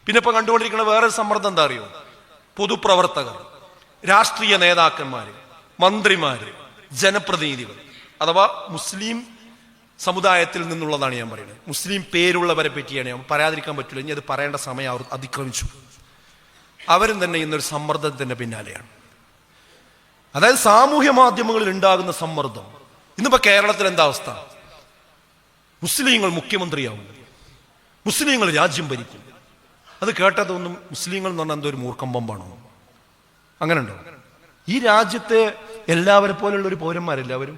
പിന്നെ ഇപ്പൊ കണ്ടുകൊണ്ടിരിക്കുന്ന വേറെ സമ്മർദ്ദം എന്താ അറിയോ? പൊതുപ്രവർത്തകർ, രാഷ്ട്രീയ നേതാക്കന്മാര്, മന്ത്രിമാര്, ജനപ്രതിനിധികൾ, അഥവാ മുസ്ലിം സമുദായത്തിൽ നിന്നുള്ളതാണ് ഞാൻ പറയുന്നത്. മുസ്ലിം പേരുള്ളവരെ പറ്റിയാണ് ഞാൻ പറയാതിരിക്കാൻ പറ്റില്ല. ഇനി അത് പറയേണ്ട സമയം അവർ അതിക്രമിച്ചു. അവരും തന്നെ ഇന്നൊരു സമ്മർദ്ദത്തിന്റെ പിന്നാലെയാണ്. അതായത് സാമൂഹ്യ മാധ്യമങ്ങളിൽ ഉണ്ടാകുന്ന സമ്മർദ്ദം. ഇന്നിപ്പോ കേരളത്തിൽ എന്താ അവസ്ഥ? മുസ്ലിങ്ങൾ മുഖ്യമന്ത്രിയാവും, മുസ്ലിങ്ങൾ രാജ്യം ഭരിക്കും. അത് കേട്ടതൊന്നും മുസ്ലിങ്ങൾ എന്ന് പറഞ്ഞാൽ എന്തോ ഒരു മൂർഖം പമ്പാണോ? അങ്ങനെ ഉണ്ടോ? ഈ രാജ്യത്തെ എല്ലാവരെ പോലുള്ള ഒരു പൗരന്മാരെല്ലാവരും,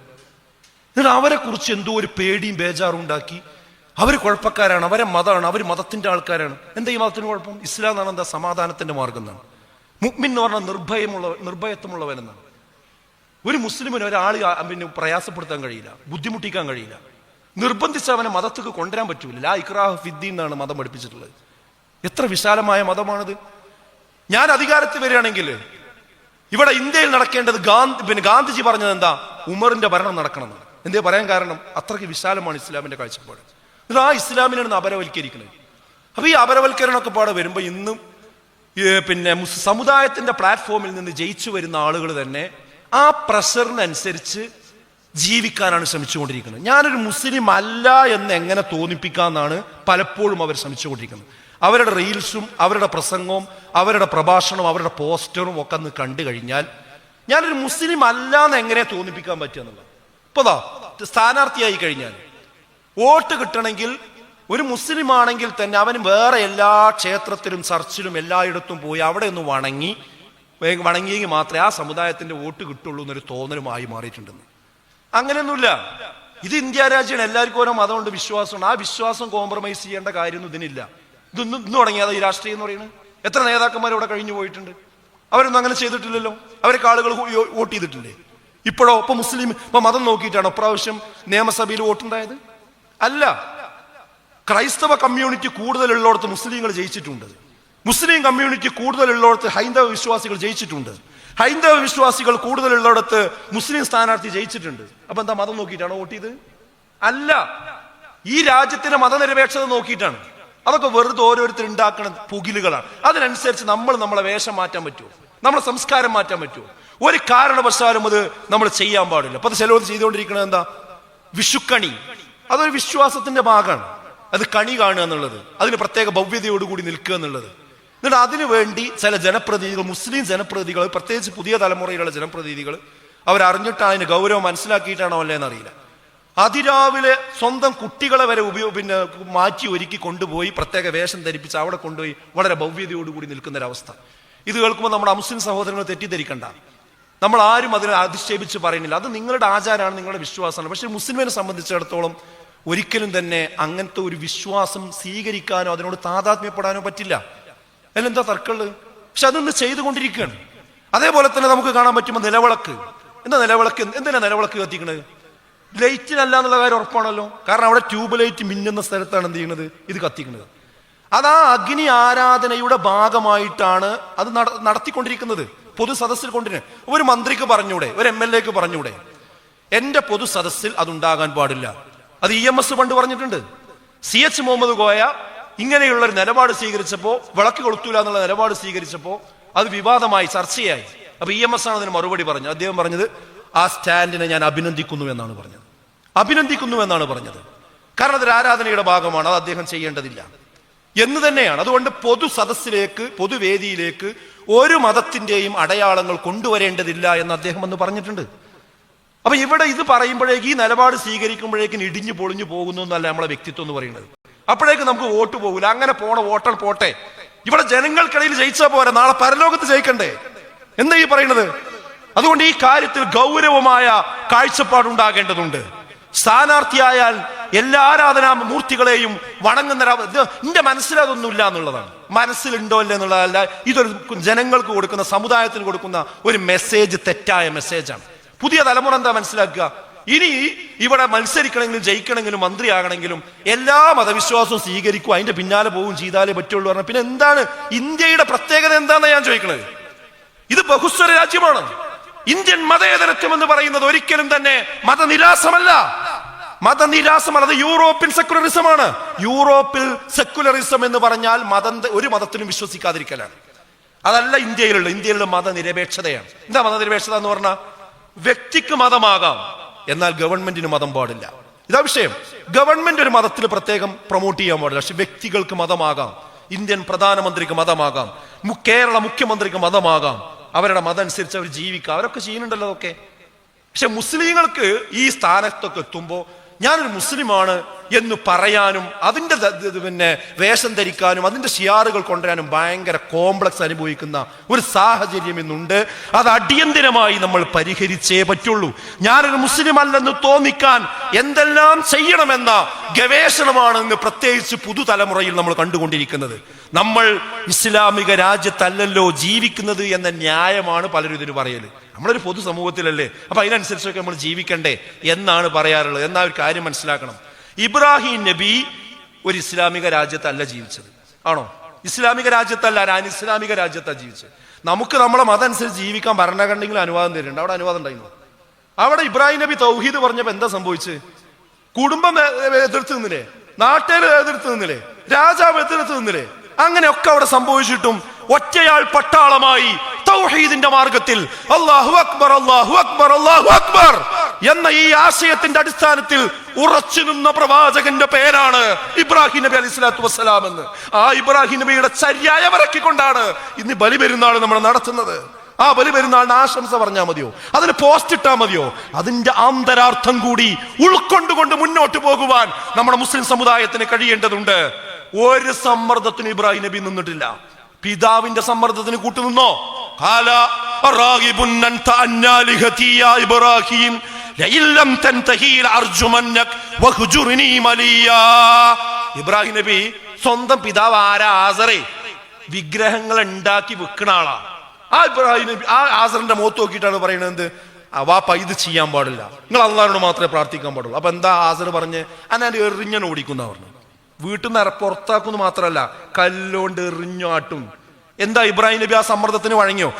എന്നിട്ട് അവരെ കുറിച്ച് എന്തോ ഒരു പേടിയും ബേജാറും ഉണ്ടാക്കി അവർ കുഴപ്പക്കാരാണ്, അവരെ മതമാണ്, അവർ മതത്തിന്റെ ആൾക്കാരാണ്. എന്താ ഈ മതത്തിന് കുഴപ്പം? ഇസ്ലാം എന്നാണ് എന്താ? സമാധാനത്തിന്റെ മാർഗം എന്നാണ്. മുഅ്മിൻ എന്ന് പറഞ്ഞാൽ നിർഭയത്വമുള്ളവൻ എന്നാണ്. ഒരു മുസ്ലിമിന് ഒരാൾ പിന്നെ പ്രയാസപ്പെടുത്താൻ കഴിയില്ല, ബുദ്ധിമുട്ടിക്കാൻ കഴിയില്ല, നിർബന്ധിച്ച് അവനെ മതത്തേക്ക് കൊണ്ടുവരാൻ പറ്റൂല. ലാ ഇക്റാഹ ഫിദ്ദീൻ എന്നാണ് മതം പഠിപ്പിച്ചിട്ടുള്ളത്. എത്ര വിശാലമായ മതമാണിത്. ഞാൻ അധികാരത്തിൽ വരികയാണെങ്കിൽ ഇവിടെ ഇന്ത്യയിൽ നടക്കേണ്ടത് ഗാന്ധിജി പറഞ്ഞത് എന്താ? ഉമറിന്റെ ഭരണം നടക്കണം എന്നാണ്. എന്തേ പറയാൻ കാരണം? അത്രയ്ക്ക് വിശാലമാണ് ഇസ്ലാമിന്റെ കാഴ്ചപ്പാട്. ഇത് ആ ഇസ്ലാമിനാണ് അപരവൽക്കരിക്കുന്നത്. അപ്പൊ ഈ അപരവൽക്കരണമൊക്കെ പാടെ വരുമ്പോ ഇന്നും പിന്നെ സമുദായത്തിന്റെ പ്ലാറ്റ്ഫോമിൽ നിന്ന് ജയിച്ചു വരുന്ന ആളുകൾ തന്നെ ആ പ്രഷറിനനുസരിച്ച് ജീവിക്കാനാണ് ശ്രമിച്ചുകൊണ്ടിരിക്കുന്നത്. ഞാനൊരു മുസ്ലിം അല്ല എന്ന് എങ്ങനെ തോന്നിപ്പിക്കാന്നാണ് പലപ്പോഴും അവർ ശ്രമിച്ചുകൊണ്ടിരിക്കുന്നത്. അവരുടെ റീൽസും അവരുടെ പ്രസംഗവും അവരുടെ പ്രഭാഷണവും അവരുടെ പോസ്റ്ററും ഒക്കെ ഒന്ന് കണ്ടു കഴിഞ്ഞാൽ ഞാനൊരു മുസ്ലിം അല്ല എന്ന് എങ്ങനെ തോന്നിപ്പിക്കാൻ പറ്റുക എന്നുള്ളത്. ഇപ്പതാ സ്ഥാനാർത്ഥിയായി കഴിഞ്ഞാൽ വോട്ട് കിട്ടണമെങ്കിൽ ഒരു മുസ്ലിം ആണെങ്കിൽ തന്നെ അവന് വേറെ എല്ലാ ക്ഷേത്രത്തിലും ചർച്ചിലും എല്ലായിടത്തും പോയി അവിടെ ഒന്ന് വണങ്ങിയെങ്കിൽ മാത്രമേ ആ സമുദായത്തിന്റെ വോട്ട് കിട്ടുള്ളൂ എന്നൊരു തോന്നലുമായി മാറിയിട്ടുണ്ടെന്ന്. അങ്ങനെയൊന്നുമില്ല. ഇത് ഇന്ത്യ രാജ്യമാണ്. എല്ലാവർക്കും ഓരോ മതമുണ്ട്, വിശ്വാസമുണ്ട്. ആ വിശ്വാസം കോംപ്രമൈസ് ചെയ്യേണ്ട കാര്യമൊന്നും ഇതിനില്ല. ഇന്ന് തുടങ്ങിയതാ ഈ രാഷ്ട്രീയം എന്ന് പറയുന്നത്. എത്ര നേതാക്കന്മാർ ഇവിടെ കഴിഞ്ഞു പോയിട്ടുണ്ട്. അവരൊന്നും അങ്ങനെ ചെയ്തിട്ടില്ലല്ലോ. അവരൊക്കെ ആളുകൾ വോട്ട് ചെയ്തിട്ടില്ലേ? ഇപ്പോഴോ? ഇപ്പൊ മുസ്ലിം ഇപ്പൊ മതം നോക്കിയിട്ടാണോ ഇപ്രാവശ്യം നിയമസഭയിൽ വോട്ടുണ്ടായത്? അല്ല. ക്രൈസ്തവ കമ്മ്യൂണിറ്റി കൂടുതലുള്ളിടത്ത് മുസ്ലിങ്ങൾ ജയിച്ചിട്ടുണ്ട്. മുസ്ലിം കമ്മ്യൂണിറ്റി കൂടുതലുള്ളിടത്ത് ഹൈന്ദവ വിശ്വാസികൾ ജയിച്ചിട്ടുണ്ട്. ഹൈന്ദവ വിശ്വാസികൾ കൂടുതലുള്ളിടത്ത് മുസ്ലിം സ്ഥാനാർത്ഥി ജയിച്ചിട്ടുണ്ട്. അപ്പൊ എന്താ മതം നോക്കിയിട്ടാണോ വോട്ട് ചെയ്ത്? അല്ല. ഈ രാജ്യത്തിന്റെ മതനിരപേക്ഷത നോക്കിയിട്ടാണ്. അതൊക്കെ വെറുതെ ഓരോരുത്തർ ഉണ്ടാക്കുന്ന പുകിലുകളാണ്. അതിനനുസരിച്ച് നമ്മളെ വേഷം മാറ്റാൻ പറ്റുമോ? നമ്മളെ സംസ്കാരം മാറ്റാൻ പറ്റുമോ? ഒരു കാരണവശാലും അത് നമ്മൾ ചെയ്യാൻ പാടില്ല. അപ്പൊ അത് ചിലവർ ചെയ്തുകൊണ്ടിരിക്കുന്നത് എന്താ? വിഷുക്കണി. അതൊരു വിശ്വാസത്തിന്റെ ഭാഗമാണ്. അത് കണി കാണുക എന്നുള്ളത്, അതിന് പ്രത്യേക ഭവ്യതയോടുകൂടി നിൽക്കുക എന്നുള്ളത്. എന്നിട്ട് അതിനു വേണ്ടി ചില ജനപ്രതിനിധികൾ, മുസ്ലിം ജനപ്രതിനിധികൾ, പ്രത്യേകിച്ച് പുതിയ തലമുറയിലുള്ള ജനപ്രതിനിധികൾ, അവരറിഞ്ഞിട്ടാണ് അതിന് ഗൗരവം മനസ്സിലാക്കിയിട്ടാണോ അല്ലേന്ന് അറിയില്ല. അതിരാവിലെ സ്വന്തം കുട്ടികളെ വരെ മാറ്റി ഒരുക്കി കൊണ്ടുപോയി പ്രത്യേക വേഷം ധരിപ്പിച്ച് അവിടെ കൊണ്ടുപോയി വളരെ ഭവ്യതയോടുകൂടി നിൽക്കുന്ന ഒരവസ്ഥ. ഇത് കേൾക്കുമ്പോൾ നമ്മുടെ മുസ്ലിം സഹോദരങ്ങൾ തെറ്റിദ്ധരിക്കണ്ട. നമ്മൾ ആരും അതിനെ അധിക്ഷേപിച്ച് പറയുന്നില്ല. അത് നിങ്ങളുടെ ആചാരമാണ്, നിങ്ങളുടെ വിശ്വാസമാണ്. പക്ഷെ മുസ്ലിമിനെ സംബന്ധിച്ചിടത്തോളം ഒരിക്കലും തന്നെ അങ്ങനത്തെ ഒരു വിശ്വാസം സ്വീകരിക്കാനോ അതിനോട് താതാത്മ്യപ്പെടാനോ പറ്റില്ല. അതിലെന്താ തർക്കമുള്ളത്? പക്ഷെ അതൊന്ന് ചെയ്തുകൊണ്ടിരിക്കുകയാണ്. അതേപോലെ തന്നെ നമുക്ക് കാണാൻ പറ്റുമ്പോൾ നിലവിളക്ക്. എന്താ നിലവിളക്ക്? എന്തിനാ നിലവിളക്ക് കത്തിക്കണത്? ലൈറ്റിനല്ല എന്നുള്ള കാര്യം ഉറപ്പാണല്ലോ. കാരണം അവിടെ ട്യൂബ് ലൈറ്റ് മിന്നുന്ന സ്ഥലത്താണ് എന്ത് ചെയ്യുന്നത്? ഇത് കത്തിക്കുന്നത്. അത് ആ അഗ്നി ആരാധനയുടെ ഭാഗമായിട്ടാണ് അത് നടത്തിക്കൊണ്ടിരിക്കുന്നത്. പൊതു സദസ്സിൽ കൊണ്ടിരുന്നത്. ഒരു മന്ത്രിക്ക് പറഞ്ഞൂടെ, ഒരു MLA ക്ക് പറഞ്ഞൂടെ, എന്റെ പൊതു സദസ്സിൽ അതുണ്ടാകാൻ പാടില്ല? അത് EMS പണ്ട് പറഞ്ഞിട്ടുണ്ട്. CH മുഹമ്മദ് കോയ ഇങ്ങനെയുള്ള ഒരു നിലപാട് സ്വീകരിച്ചപ്പോ, വിളക്ക് കൊളുത്തൂല എന്നുള്ള നിലപാട് സ്വീകരിച്ചപ്പോ അത് വിവാദമായി, ചർച്ചയായി. അപ്പൊ EMS ആണ് അതിന് മറുപടി പറഞ്ഞത്. അദ്ദേഹം പറഞ്ഞത് ആ സ്റ്റാൻഡിനെ ഞാൻ അഭിനന്ദിക്കുന്നു എന്നാണ് പറഞ്ഞത്. അഭിനന്ദിക്കുന്നു എന്നാണ് പറഞ്ഞത്. കാരണം അതൊരു ആരാധനയുടെ ഭാഗമാണ്, അത് അദ്ദേഹം ചെയ്യേണ്ടതില്ല എന്ന് തന്നെയാണ്. അതുകൊണ്ട് പൊതു സദസ്സിലേക്ക്, പൊതുവേദിയിലേക്ക് ഒരു മതത്തിന്റെയും അടയാളങ്ങൾ കൊണ്ടുവരേണ്ടതില്ല എന്ന് അദ്ദേഹം അന്ന് പറഞ്ഞിട്ടുണ്ട്. അപ്പൊ ഇവിടെ ഇത് പറയുമ്പോഴേക്ക്, ഈ നിലപാട് സ്വീകരിക്കുമ്പോഴേക്കും ഇടിഞ്ഞു പൊളിഞ്ഞു പോകുന്നു എന്നല്ല നമ്മളെ വ്യക്തിത്വം എന്ന് പറയുന്നത്. അപ്പോഴേക്ക് നമുക്ക് വോട്ട് പോകില്ല. അങ്ങനെ പോണ വോട്ടർ പോട്ടെ, ഇവിടെ ജനങ്ങൾക്കിടയിൽ ജയിച്ചാൽ പോരാ, നാളെ പരലോകത്ത് ജയിക്കണ്ടേ? എന്താ ഈ പറയുന്നത്? അതുകൊണ്ട് ഈ കാര്യത്തിൽ ഗൗരവമായ കാഴ്ചപ്പാടുണ്ടാകേണ്ടതുണ്ട്. സ്ഥാനാർത്ഥിയായാൽ എല്ലാ ആരാധനാ മൂർത്തികളെയും വണങ്ങുന്ന എന്റെ മനസ്സിലതൊന്നുമില്ല എന്നുള്ളതാണ്. മനസ്സിലുണ്ടോ അല്ലേ എന്നുള്ളതല്ല. ഇതൊരു ജനങ്ങൾക്ക് കൊടുക്കുന്ന, സമുദായത്തിന് കൊടുക്കുന്ന ഒരു മെസ്സേജ് തെറ്റായ മെസ്സേജാണ്. പുതിയ തലമുറ എന്താ മനസ്സിലാക്കുക? ഇനി ഇവിടെ മത്സരിക്കണമെങ്കിലും ജയിക്കണമെങ്കിലും മന്ത്രിയാകണമെങ്കിലും എല്ലാ മതവിശ്വാസവും സ്വീകരിക്കും, അതിന്റെ പിന്നാലെ പോവും ചെയ്താലേ പറ്റുള്ളൂ പറഞ്ഞാൽ പിന്നെ എന്താണ് ഇന്ത്യയുടെ പ്രത്യേകത? എന്താണെന്ന് ഞാൻ ചോദിക്കുന്നത്. ഇത് ബഹുസ്വര രാജ്യമാണ്. ഇന്ത്യൻ മതേതരത്വം എന്ന് പറയുന്നത് ഒരിക്കലും തന്നെ മതനിരാസമല്ല. മതനിരാസം അത് യൂറോപ്യൻ സെക്കുലറിസമാണ്. യൂറോപ്പിൽ സെക്കുലറിസം എന്ന് പറഞ്ഞാൽ ഒരു മതത്തിലും വിശ്വസിക്കാതിരിക്കലാണ്. അതല്ല ഇന്ത്യയിലുള്ള മതനിരപേക്ഷതയാണ്. എന്താ മതനിരപേക്ഷത എന്ന് പറഞ്ഞാൽ? വ്യക്തിക്ക് മതമാകാം, എന്നാൽ ഗവൺമെന്റിന് മതം പാടില്ല. ഇതാ വിഷയം. ഗവൺമെന്റ് ഒരു മതത്തിൽ പ്രത്യേകം പ്രൊമോട്ട് ചെയ്യാൻ പാടില്ല, പക്ഷെ വ്യക്തികൾക്ക് മതമാകാം. ഇന്ത്യൻ പ്രധാനമന്ത്രിക്ക് മതമാകാം, കേരള മുഖ്യമന്ത്രിക്ക് മതമാകാം. അവരുടെ മതം അനുസരിച്ച് അവർ ജീവിക്കാം. അവരൊക്കെ ചെയ്യുന്നുണ്ടല്ലോ അതൊക്കെ. പക്ഷെ മുസ്ലിങ്ങൾക്ക് ഈ സ്ഥാനത്തൊക്കെ എത്തുമ്പോൾ ഞാനൊരു മുസ്ലിമാണ് എന്ന് പറയാനും അതിൻ്റെ വേഷം ധരിക്കാനും അതിൻ്റെ ഷിയാറുകൾ കൊണ്ടുവരാനും ഭയങ്കര കോംപ്ലക്സ് അനുഭവിക്കുന്ന ഒരു സാഹചര്യം ഇന്നുണ്ട്. അത് അടിയന്തിരമായി നമ്മൾ പരിഹരിച്ചേ പറ്റുള്ളൂ. ഞാനൊരു മുസ്ലിം അല്ലെന്ന് തോന്നിക്കാൻ എന്തെല്ലാം ചെയ്യണമെന്ന ഗവേഷണമാണ് ഇന്ന് പ്രത്യേകിച്ച് പുതുതലമുറയിൽ നമ്മൾ കണ്ടുകൊണ്ടിരിക്കുന്നത്. നമ്മൾ ഇസ്ലാമിക രാജ്യത്തല്ലല്ലോ ജീവിക്കുന്നത് എന്ന ന്യായമാണ് പലരും ഇതിന് പറയല്. നമ്മളൊരു പൊതുസമൂഹത്തിലല്ലേ, അപ്പൊ അതിനനുസരിച്ചൊക്കെ നമ്മൾ ജീവിക്കണ്ടേ എന്നാണ് പറയാറുള്ളത്. എന്നാ ഒരു കാര്യം മനസ്സിലാക്കണം. ഇബ്രാഹിം നബി ഒരു ഇസ്ലാമിക രാജ്യത്തല്ല ജീവിച്ചത്. ആണോ? ഇസ്ലാമിക രാജ്യത്തല്ല, ഇസ്ലാമിക രാജ്യത്താണ് ജീവിച്ചത്. നമുക്ക് നമ്മളെ മതം അനുസരിച്ച് ജീവിക്കാൻ ഭരണഘടനയിൽ അനുവാദം തരുന്നുണ്ട്. അവിടെ അനുവാദം ഉണ്ടായിരുന്നു. അവിടെ ഇബ്രാഹിം നബി തൗഹീദ് പറഞ്ഞപ്പോ എന്താ സംഭവിച്ചത്? കുടുംബം എതിർത്ത് നിന്നില്ലേ, നാട്ടുകാർ എതിർത്ത് നിന്നില്ലേ, രാജാവ് എതിർത്ത് നിന്നില്ലേ? അങ്ങനെയൊക്കെ അവിടെ സംഭവിച്ചിട്ടും ഒറ്റയാൾ പട്ടാളമായി തൗഹീദിന്റെ മാർഗത്തിൽ അല്ലാഹു അക്ബർ അല്ലാഹു അക്ബർ അല്ലാഹു അക്ബർ എന്ന ഈ ആശയത്തിന്റെ അടിസ്ഥാനത്തിൽ ഉറച്ചു നിന്ന പ്രവാചകന്റെ പേരാണ് ഇബ്രാഹിം നബി അലൈഹി സ്വലാത്തു വസ്സലാം എന്ന്. ആ ഇബ്രാഹിം നബിയുടെ ചര്യായ വരക്കിക്കൊണ്ടാണ് ഇന്ന് ബലിപെരുന്നാൾ നമ്മൾ നടത്തുന്നത്. ആ ബലിപെരുന്നാളിന് ആശംസ പറഞ്ഞാൽ മതിയോ? അതിന് പോസ്റ്റ് ഇട്ടാൽ മതിയോ? അതിന്റെ ആന്തരാർത്ഥം കൂടി ഉൾക്കൊണ്ടുകൊണ്ട് മുന്നോട്ട് പോകുവാൻ നമ്മുടെ മുസ്ലിം സമുദായത്തിന് കഴിയേണ്ടതുണ്ട്. ഒരു സമ്മർദ്ദത്തിന് ഇബ്രാഹിം നബി നിന്നിട്ടില്ല. പിതാവിന്റെ സമ്മർദ്ദത്തിന് കൂട്ടുനിന്നോ? ഇബ്രാഹിം നബി സ്വന്തം പിതാവ് ആരാ? ആസറെ. വിഗ്രഹങ്ങൾ ഉണ്ടാക്കി വെക്കണ ആളാ. ആ ഇബ്രാഹിം നബി ആ ആസറിന്റെ മുഖത്ത് നോക്കിയിട്ടാണ് പറയുന്നത്, വാപ്പ ഇത് ചെയ്യാൻ പാടില്ല, നിങ്ങൾ അള്ളാഹിനോട് മാത്രമേ പ്രാർത്ഥിക്കാൻ പാടുള്ളൂ. അപ്പൊ എന്താ ആസർ പറഞ്ഞ്? അന്നാ എറിഞ്ഞൻ ഓടിക്കുന്ന പറഞ്ഞു. വീട്ടിൽ നിന്ന് പുറത്താക്കുന്നു മാത്രമല്ല, കല്ലോണ്ട് എറിഞ്ഞാട്ടും. എന്താ ഇബ്രാഹിം നബി ആ സമ്മർദ്ദത്തിന് വഴങ്ങിയോ?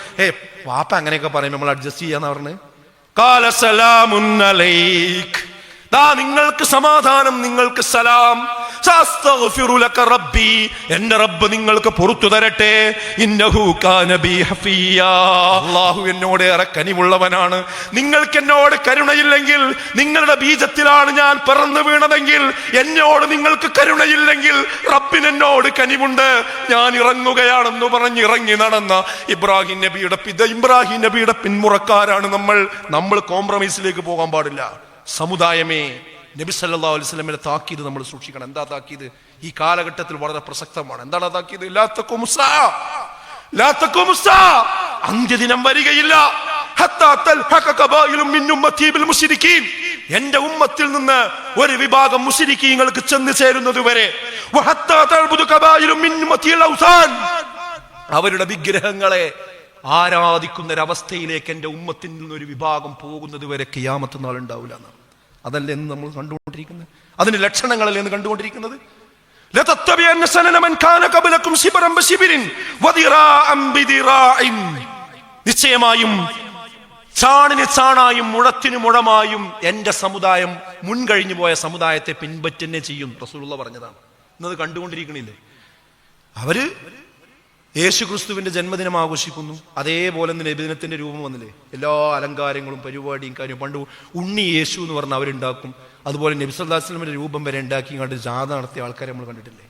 വാപ്പ അങ്ങനെയൊക്കെ പറയും, നമ്മൾ അഡ്ജസ്റ്റ് ചെയ്യാന്ന് പറഞ്ഞ്. ഖാല സലാമുൻ അലൈക്, നിങ്ങൾക്ക് സമാധാനം, നിങ്ങൾക്ക് സലാം. എന്റെ റബ്ബ് നിങ്ങൾക്ക് പുറത്തു തരട്ടെ. ഇന്നഹു കാന ബി ഹഫിയ്യാ, അല്ലാഹു എന്നോട് ഏറെ കനിവുള്ളവനാണ്. നിങ്ങൾക്ക് എന്നോട് കരുണയില്ലെങ്കിൽ, നിങ്ങളുടെ ബീജത്തിലാണ് ഞാൻ പിറന്നു വീണതെങ്കിൽ, എന്നോട് നിങ്ങൾക്ക് കരുണയില്ലെങ്കിൽ റബ്ബിന് എന്നോട് കനിവുണ്ട്. ഞാൻ ഇറങ്ങുകയാണെന്ന് പറഞ്ഞ് ഇറങ്ങി നടന്ന ഇബ്രാഹിം നബിയുടെ പിന്മുറക്കാരാണ് നമ്മൾ കോംപ്രമൈസിലേക്ക് പോകാൻ പാടില്ല. സമുദായമേ, നബി സല്ലല്ലാഹു അലൈഹി വസല്ലമയുടെ താക്കീത് നമ്മൾ സൂക്ഷിക്കണം. എന്താ താക്കീത്? ഈ കാലഘട്ടത്തിൽ വളരെ പ്രസക്തമാണ്. എന്താണ് താക്കീത്? അന്ത്യദിനം വരികയില്ല. എന്റെ ഉമ്മത്തിൽ നിന്ന് ഒരു വിഭാഗം മുശ്രിക്കീങ്ങൾക്ക് ചെന്ന് ചേരുന്നത് വരെ, അവരുടെ വിഗ്രഹങ്ങളെ ആരാധിക്കുന്നൊരവസ്ഥയിലേക്ക് എന്റെ ഉമ്മത്തിൽ നിന്നൊരു വിഭാഗം പോകുന്നത് വരെ ഖിയാമത്ത് നാൾ ഉണ്ടാവില്ല എന്നാണ്. അതല്ലേ എന്ന് നമ്മൾ കണ്ടുകൊണ്ടിരിക്കുന്നത്? അതിന്റെ ലക്ഷണങ്ങളല്ലേ എന്ന് കണ്ടുകൊണ്ടിരിക്കുന്നത്? നിശ്ചയമായും ചാണിന് ചാണായും മുഴത്തിന് മുഴമായും എന്റെ സമുദായം മുൻകഴിഞ്ഞു പോയ സമുദായത്തെ പിൻപറ്റുന്നേ ചെയ്യും. റസൂലുള്ളാഹി പറഞ്ഞതാണ്. ഇന്നത് കണ്ടുകൊണ്ടിരിക്കണില്ലേ? അവര് യേശു ക്രിസ്തുവിന്റെ ജന്മദിനം ആഘോഷിക്കുന്നു. അതേപോലെ നബിദിനത്തിന്റെ രൂപം വന്നില്ലേ? എല്ലാ അലങ്കാരങ്ങളും പരിപാടിയും കാര്യം. പണ്ട് ഉണ്ണി യേശു എന്ന് പറഞ്ഞാൽ അവരുണ്ടാക്കും. അതുപോലെ നബി സല്ലല്ലാഹു അലൈഹി വസല്ലമയുടെ രൂപം വരെ ഉണ്ടാക്കി കണ്ട് ജാഥ നടത്തിയ ആൾക്കാരെ നമ്മൾ കണ്ടിട്ടില്ലേ?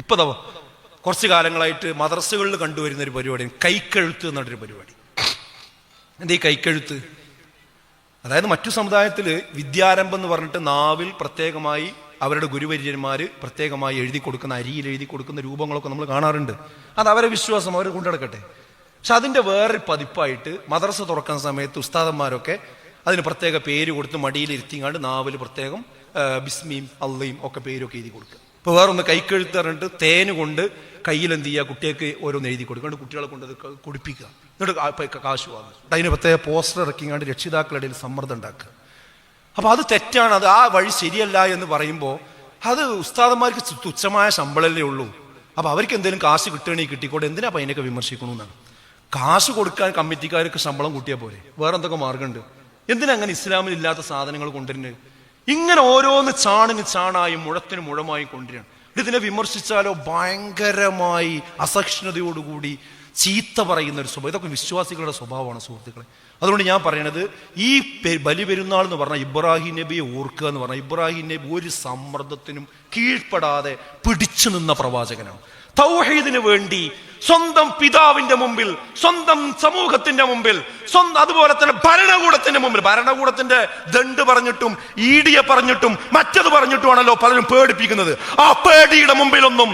ഇപ്പൊ കുറച്ച് കാലങ്ങളായിട്ട് മദ്രസകളിൽ കണ്ടുവരുന്ന ഒരു പരിപാടിയാണ് കൈക്കെഴുത്ത് എന്നൊരു പരിപാടി. എന്താ ഈ കൈക്കെഴുത്ത്? അതായത് മറ്റു സമുദായത്തിൽ വിദ്യാരംഭം എന്ന് പറഞ്ഞിട്ട് നാവിൽ പ്രത്യേകമായി അവരുടെ ഗുരുവര്യന്മാർ പ്രത്യേകമായി എഴുതി കൊടുക്കുന്ന, അരിയിൽ എഴുതി കൊടുക്കുന്ന രൂപങ്ങളൊക്കെ നമ്മൾ കാണാറുണ്ട്. അത് അവരെ വിശ്വാസം, അവർ കൊണ്ടുനടക്കട്ടെ. പക്ഷെ അതിന്റെ വേറൊരു പതിപ്പായിട്ട് മദ്രസ തുറക്കുന്ന സമയത്ത് ഉസ്താദന്മാരൊക്കെ അതിന് പ്രത്യേക പേര് കൊടുത്ത് മടിയിലിരുത്തിങ്ങാണ്ട് നാവിൽ പ്രത്യേകം ബിസ്മിയും അള്ളയും ഒക്കെ പേരൊക്കെ എഴുതി കൊടുക്കുക. ഇപ്പൊ വേറൊന്ന് കൈക്കെഴുത്ത് പറഞ്ഞിട്ട് തേന് കൊണ്ട് കയ്യിൽ എന്ത് ചെയ്യുക, കുട്ടികൾക്ക് ഓരോന്ന് എഴുതി കൊടുക്കുക, കുട്ടികളെ കൊണ്ട് അത് കുടിപ്പിക്കുക, എന്നിട്ട് കാശ് വാങ്ങുക. അതിന് പ്രത്യേക പോസ്റ്റർ ഇറക്കിങ്ങാണ്ട് രക്ഷിതാക്കളുടെ ഇടയിൽ സമ്മർദ്ദം ഉണ്ടാക്കുക. അപ്പൊ അത് തെറ്റാണ്. അത് ആ വഴി ശരിയല്ല എന്ന് പറയുമ്പോൾ അത് ഉസ്താദന്മാർക്ക് തുച്ഛമായ ശമ്പളമല്ലേ ഉള്ളൂ. അപ്പൊ അവർക്ക് എന്തെങ്കിലും കാശ് കിട്ടുകയാണെങ്കിൽ കിട്ടിക്കോട്ടെ, എന്തിനാ അപ്പൊ അതിനൊക്കെ വിമർശിക്കണമെന്നാണ്. കാശ് കൊടുക്കാൻ കമ്മിറ്റിക്കാർക്ക് ശമ്പളം കൂട്ടിയാൽ പോലെ, വേറെ എന്തൊക്കെ മാർഗമുണ്ട്? എന്തിനാ അങ്ങനെ ഇസ്ലാമിൽ ഇല്ലാത്ത സാധനങ്ങൾ കൊണ്ടുവരുന്നത്? ഇങ്ങനെ ഓരോന്ന് ചാണിന് ചാണായും മുഴത്തിന് മുഴമായും കൊണ്ടുവരികയാണ്. ഇതിനെ വിമർശിച്ചാലോ ഭയങ്കരമായി അസഹിഷ്ണുതയോടുകൂടി ചീത്ത പറയുന്ന ഒരു സ്വഭാവം. ഇതൊക്കെ വിശ്വാസികളുടെ സ്വഭാവമാണ് സുഹൃത്തുക്കളെ. അതുകൊണ്ട് ഞാൻ പറയണത്, ഈ ബലി പെരുന്നാൾ എന്ന് പറഞ്ഞാൽ ഇബ്രാഹിം നബിയെ ഓർക്കുക എന്ന് പറഞ്ഞാൽ, ഇബ്രാഹിം നബി ഒരു സമ്മർദ്ദത്തിനും കീഴ്പ്പെടാതെ പിടിച്ചു നിന്ന പ്രവാചകനാണ്. തൗഹീദിന് വേണ്ടി സ്വന്തം പിതാവിന്റെ മുമ്പിൽ, സ്വന്തം സമൂഹത്തിന്റെ മുമ്പിൽ, അതുപോലെ തന്നെ ഭരണകൂടത്തിന്റെ മുമ്പിൽ, ഭരണകൂടത്തിന്റെ ദണ്ട് പറഞ്ഞിട്ടും ഈഡിയെ പറഞ്ഞിട്ടും മറ്റത് പറഞ്ഞിട്ടുമാണല്ലോ പലരും പേടിപ്പിക്കുന്നത്. ആ പേടിയുടെ മുമ്പിലൊന്നും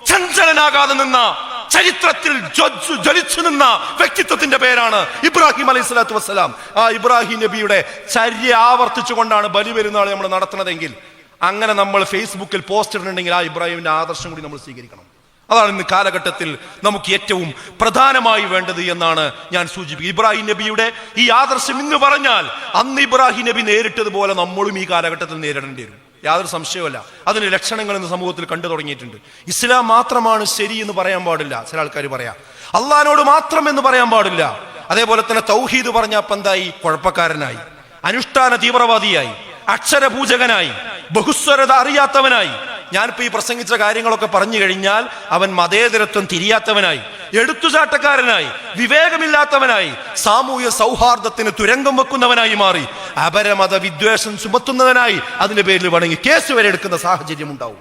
ചഞ്ചലനാകാതെ നിന്ന, ചരിത്രത്തിൽ ജ്വലിച്ചു നിന്ന വ്യക്തിത്വത്തിന്റെ പേരാണ് ഇബ്രാഹിം അലൈഹി സ്വലാത്തു വസ്സലാം. ആ ഇബ്രാഹിം നബിയുടെ ചര്യ ആവർത്തിച്ചുകൊണ്ടാണ് ബലി പെരുന്നാൾ നമ്മൾ നടത്തുന്നതെങ്കിൽ, അങ്ങനെ നമ്മൾ ഫേസ്ബുക്കിൽ പോസ്റ്റ് ഇടുന്നുണ്ടെങ്കിൽ ആ ഇബ്രാഹിമിന്റെ ആദർശം കൂടി നമ്മൾ സ്വീകരിക്കണം. അതാണ് ഇന്ന് കാലഘട്ടത്തിൽ നമുക്ക് ഏറ്റവും പ്രധാനമായി വേണ്ടത് എന്നാണ് ഞാൻ സൂചിപ്പിക്കുന്നത്. ഇബ്രാഹിം നബിയുടെ ഈ ആദർശം ഇന്ന് പറഞ്ഞാൽ അന്ന് ഇബ്രാഹിം നബി നേരിട്ടതുപോലെ നമ്മളും ഈ കാലഘട്ടത്തിൽ നേരിടേണ്ടി വരും. യാതൊരു സംശയമല്ല. അതിന് ലക്ഷണങ്ങൾ ഇന്ന് സമൂഹത്തിൽ കണ്ടു തുടങ്ങിയിട്ടുണ്ട്. ഇസ്ലാം മാത്രമാണ് ശരി എന്ന് പറയാൻ പാടില്ല, ചില ആൾക്കാർ പറയാം. അള്ളാഹിനോട് മാത്രം എന്ന് പറയാൻ പാടില്ല. അതേപോലെ തന്നെ തൗഹീദ് പറഞ്ഞപ്പോൾ എന്തായി? കുഴപ്പക്കാരനായി, അനുഷ്ഠാന തീവ്രവാദിയായി, അക്ഷരപൂജകനായി, ബഹുസ്വരത അറിയാത്തവനായി. ഞാനിപ്പോ ഈ പ്രസംഗിച്ച കാര്യങ്ങളൊക്കെ പറഞ്ഞു കഴിഞ്ഞാൽ അവൻ മതേതരത്വം തിരിയാത്തവനായി, എടുത്തുചാട്ടക്കാരനായി, വിവേകമില്ലാത്തവനായി, സാമൂഹ്യ സൗഹാർദ്ദത്തിന് തുരങ്കം വെക്കുന്നവനായി മാറി, അപരമത വിദ്വേഷം ചുമത്തുന്നവനായി, അതിന്റെ പേരിൽ വേണമെങ്കിൽ കേസ് വരെ എടുക്കുന്ന സാഹചര്യം ഉണ്ടാവും.